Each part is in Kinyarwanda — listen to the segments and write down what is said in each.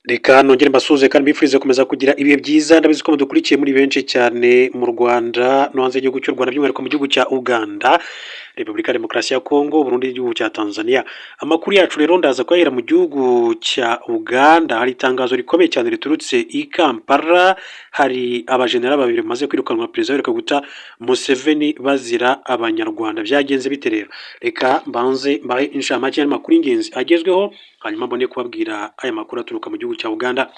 Reka nongere mbasuhuze kandi mbifurize gukomeza kugira ibihe byiza, ndabizi ko mudukurikiye muri benshi cyane mu Rwanda no hanze y'igihugu cy'u Rwanda, by'umwihariko mu gihugu cya Uganda, Repubulika ya Demokarasi ya Kongo, Burundi n'igihugu cya Tanzania. Amakuru yacu rero ndaza kuyahera mu gihugu cya Uganda. Hari itangazo rikomeye cyane riturutse i Kampala. Hari abajenerali babiri bamaze kwirukanwa perezida Yoweri Kaguta Museveni bazira abanyarwanda. Byagenze bite rero? Reka mbanze mbahe inshamake y'amakuru y'ingenzi agezweho, hanyuma mbone kubabwira aya makuru aturuka mu gihugu cya Uganda.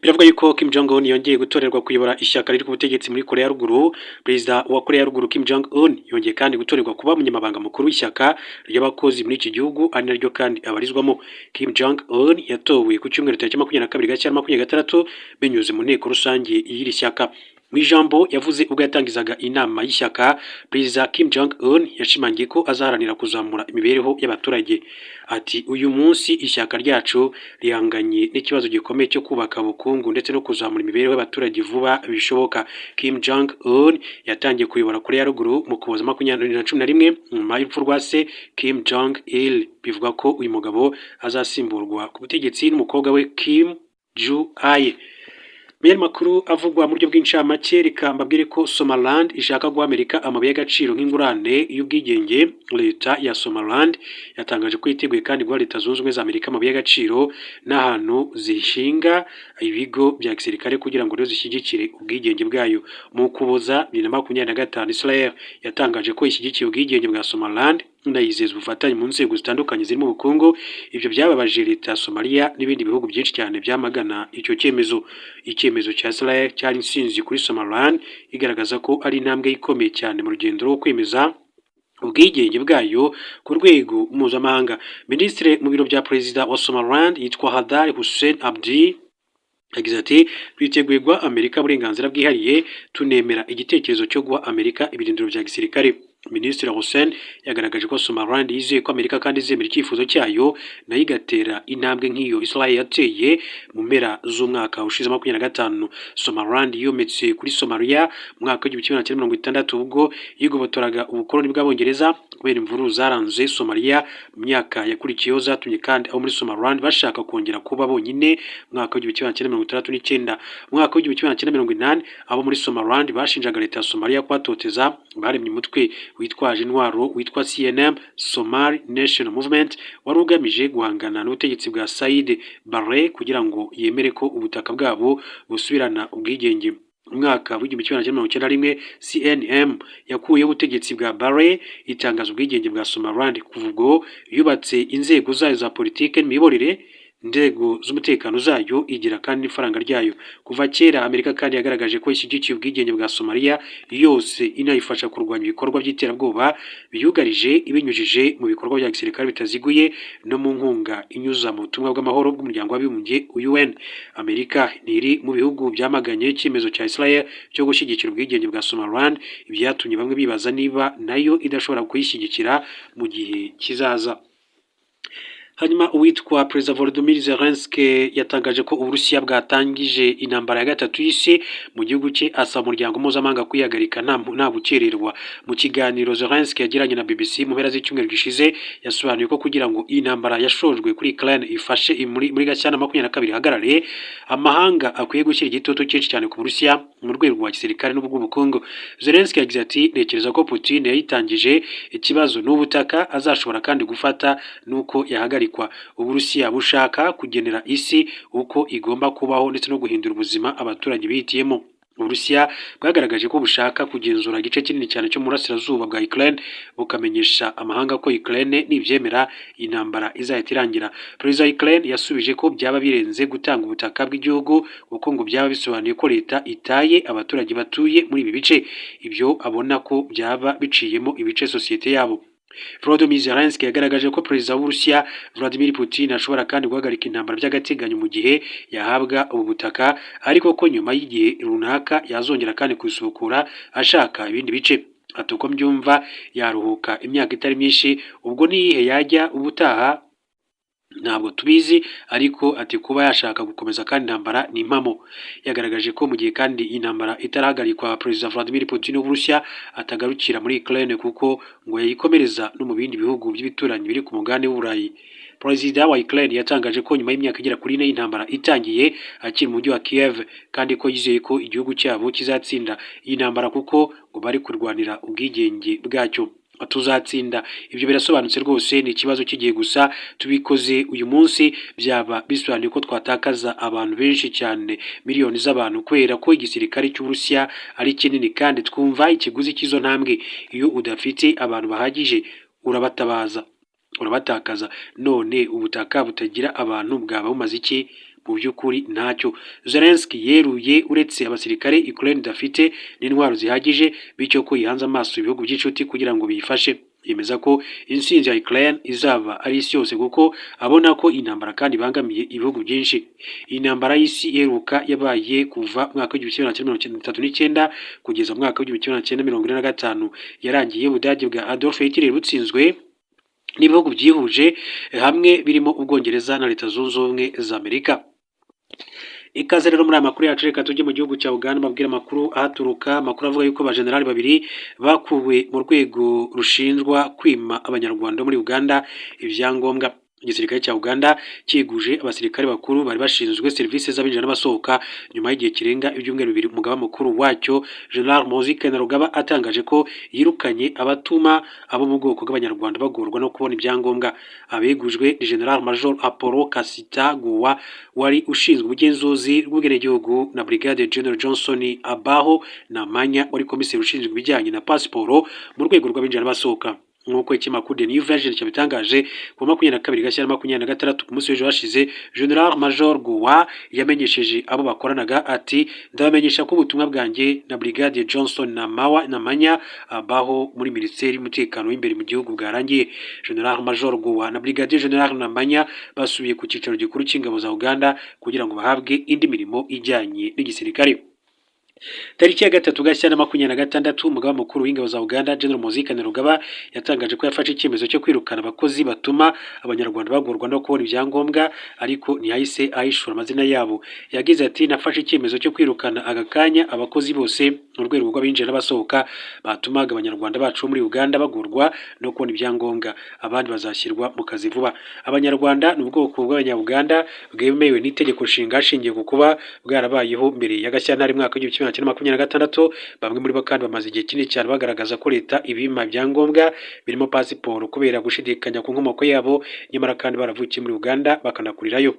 Biravuga yuko Kim Jong Un yongeye gutorerwa kuyobora ishyaka riri ku butegetsi muri Korea ya Ruguru. Perezida wa Korea ya Ruguru Kim Jong Un yongeye kandi gutorerwa kuba umunyamabanga mukuru w'ishyaka ry'abakozi muri iki gihugu, ari naryo kandi abarizwamo. Kim Jong Un yatowe ku cyumweru tariki 22 Gashyantare 2026 binyuze mu nteko rusange y'iri shyaka. Mu ijambo yavuze ubwo yatangizaga inama y'ishyaka, Perezida Kim Jong Un yashimangiye ko azaharanira kuzamura imibereho y'abaturage. Ati uyu munsi ishyaka ryacu rihanganye n'ikibazo gikomeye cyo kubaka ubukungu ndetse no kuzamura imibereho y'abaturage vuba bishoboka. Kim Jong Un yatangiye kuyobora Korea ya Ruguru mu Ukuboza 2011 nyuma y'urupfu rwa se Kim Jong Il. Bivuga ko uyu mugabo azasimburwa ku butegetsi n'umukobwa we Kim Ju-aye. Menya makuru avugwa mu buryo bw'incamake, reka mbabwire ko Somaliland ishaka guha Amerika amabuye y'agaciro nk'ingurane y'ubwigenge. Leta ya Somaliland yatangaje ko yiteguye kandi guha Leta Zunze Ubumwe za Amerika amabuye y'agaciro n'ahantu zishinga ibigo bya gisirikare kugira ngo rero zishyigikire ubwigenge bwayo. Mu Ukuboza 2025 Israel yatangaje ko ishyigikiye ubwigenge bwa Somaliland ndayizeza ubufatanye mu nzego zitandukanye zirimo ubukungu. Ibyo byababaje Leta ya Somalia n'ibindi bihugu byinshi cyane byamagana icyo cyemezo. Icyemezo cya Israel cyari insinzi kuri Somaliland, igaragaza ko ari intambwe ikomeye cyane mu rugendo rwo kwemeza ubwigenge bwayo ku rwego mpuzamahanga. Minisitiri mu biro bya Perezida wa Somaliland yitwa Hadar Hussein Abdi yagize ati twiteguye guha Amerika uburenganzira bwihariye, tunemera igitekerezo cyo guha Amerika ibirindiro bya gisirikare. Minisitiri Hussein yagaragaje ko Somaliland yizeye ko Amerika kandi izemera icyifuzo cyayo nayo igatera intambwe nk'iyo Israel yateye mu mpera z'umwaka ushize 2025. Somaliland yometse kuri Somalia mu mwaka w'1960 ubwo yigobotoraga ubukoloni bw'Abongereza kubera imvururu zaranze Somalia mu myaka yakurikiyeho, zatumye kandi abo muri Somaliland bashaka kongera kuba bonyine mu mwaka w'1969. Mu mwaka w'1980 abo muri Somaliland bashinjaga Leta ya Somalia kwatoteza baremye umutwe witwaje intwaro witwa CNM, Somali National Movement, wari ugamije guhangana n'ubutegetsi bwa Said Barre kugira ngo yemere ko ubutaka bwabo busubirana ubwigenge. Mwaka w'1991 CNM yakuyeho ubutegetsi bwa Barre itangaza ubwigenge bwa Somaliland. Kuva ubwo yubatse inzego zayo za politike n'imiyoborere, inzego z'umutekano zayo igira kandi n'ifaranga ryayo. Kuva kera Amerika kandi yagaragaje ko ishyigikiye ubwigenge bwa Somalia yose, inayifasha kurwanya ibikorwa by'iterabwoba biyugarije ibinyujije mu bikorwa bya gisirikare bitaziguye no mu nkunga inyuza mu butumwa bw'amahoro bw'umuryango w'abibumbye UN. Amerika ntiri mu bihugu byamaganye icyemezo cya Israel cyo gushyigikira ubwigenge bwa Somaliland, ibyatumye bamwe bibaza niba nayo idashobora kuyishyigikira mu gihe kizaza. Hanyuma uwitwa Perezida Volodymyr Zelensky yatangaje ko Uburusiya bwatangije intambara ya gatatu y'isi mu gihugu cye, asaba umuryango mpuzamahanga kwihagarika nta bukererwa. Mu kiganiro Zelensky yagiranye na BBC mu mpera z'icyumweru gishize, yasobanuye ko kugira ngo iyi ntambara yashojwe kuri Ukraine ifashe muri Gashyantare 2022 ihagarare, amahanga akwiye gushyira igitutu cyinshi cyane ku Burusiya mu rwego rwa gisirikare n'ubw'ubukungu. Zelensky yagize ati ntekereza ko Putin yayitangije ikibazo n'ubutaka azashobora kandi gufata nuko yahagarika. Uburusiya bushaka kugenera isi uko igomba kubaho ndetse no guhindura ubuzima abaturage bihitiyemo. Uburusiya bwagaragaje ko bushaka kugenzura igice kinini cyane cyo mu burasirazuba bwa Ukraine, bukamenyesha amahanga ko Ukraine nibyemera intambara izahita irangira. Perezida wa Ukraine yasubije ko byaba birenze gutanga ubutaka bw'igihugu kuko ngo byaba bisobanuye ko leta itaye abaturage batuye muri ibi bice, ibyo abona ko byaba biciyemo ibice sosiyete yabo. Volodymyr Zelensky yagaragaje ko Perezida w'Uburusiya Vladimir Putin ashobora kandi guhagarika intambara by'agateganyo mu gihe yahabwa ubu butaka, ariko ko nyuma y'igihe runaka yazongera kandi kubisubukura ashaka ibindi bice. Ati uko mbyumva yaruhuka imyaka itari myinshi, ubwo niyihe yajya ubutaha ntabwo tubizi, ariko ati kuba yashaka gukomeza kandi intambara ni impamo. Yagaragaje ko mu gihe kandi intambara itarahagarikwa, Perezida Vladimir Putin w'Uburusiya atagarukira muri Ukraine kuko ngo yayikomereza no mu bindi bihugu by'ibituranyi biri ku mugabane w'Uburayi. Perezida wa Ukraine yatangaje ko nyuma y'imyaka igera kuri 4 y'intambara itangiye akiri mu mujyi wa Kiev kandi ko yizeye ko igihugu cyabo kizatsinda iyi ntambara kuko ngo bari kurwanira ubwigenge bwacyo. Tuzatsinda, ibyo birasobanutse rwose, ni ikibazo cy'igihe gusa. Tubikoze uyu munsi byaba bisobanuye ko twatakaza abantu benshi cyane, miliyoni z'abantu, kubera ko igisirikare cy'Uburusiya ari kinini kandi twumva ikiguzi cy'izo ntambwe. Iyo udafite abantu bahagije urabatakaza. None ubutaka butagira abantu bwaba bumaze iki? Mu by'ukuri ntacyo. Zelensky yeruye uretse abasirikare Ukraine idafite n'intwaro zihagije, bityo ko yihanze amaso ibihugu by'inshuti kugira ngo biyifashe. Yemeza ko intsinzi ya Ukraine izaba ari isi yose kuko abona ko intambara kandi ibangamiye ibihugu byinshi. Iyi ntambara y'isi iheruka yabaye kuva mwaka w'1939 kugeza mwaka w'1945 yarangiye Ubudage bwa Adolf Hitler butsinzwe n'ibihugu byihuje hamwe birimo Ubwongereza na Leta Zunze Ubumwe za Amerika. Ikaze rero muri aya makuru yacu, reka tujye mu gihugu cya Uganda babwira amakuru ahaturuka. Amakuru avuga yuko abajenerali babiri bakuwe mu rwego rushinjwa kwima abanyarwanda muri Uganda ibyangombwa. Igisirikare cya Uganda cyeguje abasirikare bakuru bari bashinzwe serivisi z'abinjira n'abasohoka nyuma y'igihe kirenga ibyumweru bibiri. Umugaba mukuru wacyo General Muhoozi Kainerugaba atangaje ko yirukanye abatuma abo mu bwoko bw'abanyarwanda bagorwa no kubona ibyangombwa. Abegujwe ni General Major Apollo Kasita Guwa wari ushinzwe ubugenzuzi bw'ubwenegihugu na Brigade General Johnson Abaho Namanya wari komiseri ushinzwe ibijyanye na pasiporo mu rwego rw'abinjira n'abasohoka. Nk'uko ikinyamakuru The New Version cyabitangaje ku 22 Gashyantare 2026 ku munsi w'ejo hashize, General Major Guwa yamenyesheje abo bakoranaga ati ndabamenyesha ko ubutumwa bwanjye na Brigade Johnson Namanya Abaho muri Minisiteri y'Umutekano w'imbere mu gihugu bwarangiye. General Major Guwa na Brigade General Namanya basubiye ku cyicaro gikuru cy'ingabo za Uganda kugira ngo bahabwe indi mirimo ijyanye n'igisirikare. Tariki ya 3 Gashyantare 2026 umugaba mukuru w'ingabo za Uganda General Muhoozi Kainerugaba yatangaje ko yafashe icyemezo cyo kwirukana abakozi batuma abanyarwanda bagorwa no kubona ibyangombwa, ariko ntiyahise ahishura amazina yabo. Yagize ati nafashe icyemezo cyo kwirukana agakanya abakozi bose mu rwego rw'abinjira n'abasohoka batumaga abanyarwanda bacu muri Uganda bagorwa no kubona ibyangombwa. Abandi bazashyirwa mu kazi vuba. Abanyarwanda ni ubwoko bw'abanya-Uganda bwemewe n'itegeko nshinga hashingiye ku kuba bwarabayeho mbere ya Gashyantare mwaka w'1926. Bamwe muri bo kandi bamaze igihe kinini cyane bagaragaza ko leta ibima ibyangombwa birimo pasiporo kubera gushidikanya ku nkomoko yabo, nyamara kandi baravukiye muri Uganda bakanakurirayo.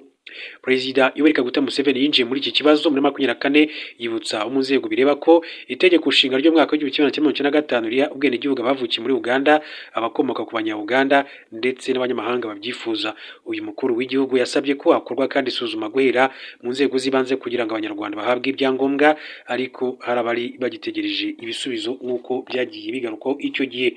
Perezida Yoweri Kaguta Museveni yinjiye muri iki kibazo muri 2024 yibutsa mu nzego bireba ko itegeko nshinga ryo mwaka w'1995 riha ubwenegihugu abavukiye muri Uganda, abakomoka ku banya-Uganda ndetse n'abanyamahanga babyifuza. Uyu mukuru w'igihugu yasabye ko hakorwa kandi isuzuma guhera mu nzego z'ibanze kugira ngo abanyarwanda bahabwe ibyangombwa, ariko hari abari bagitegereje ibisubizo nk'uko byagiye bigarukaho icyo gihe.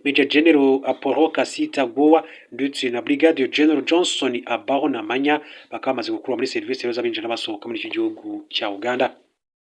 Major General Apollo Kasita Guwa ndetse na Brigade General Johnson Abaho Namanya bakaba bamaze gukurwa muri serivisi z'abinjira n'abasohoka muri iki gihugu cya Uganda.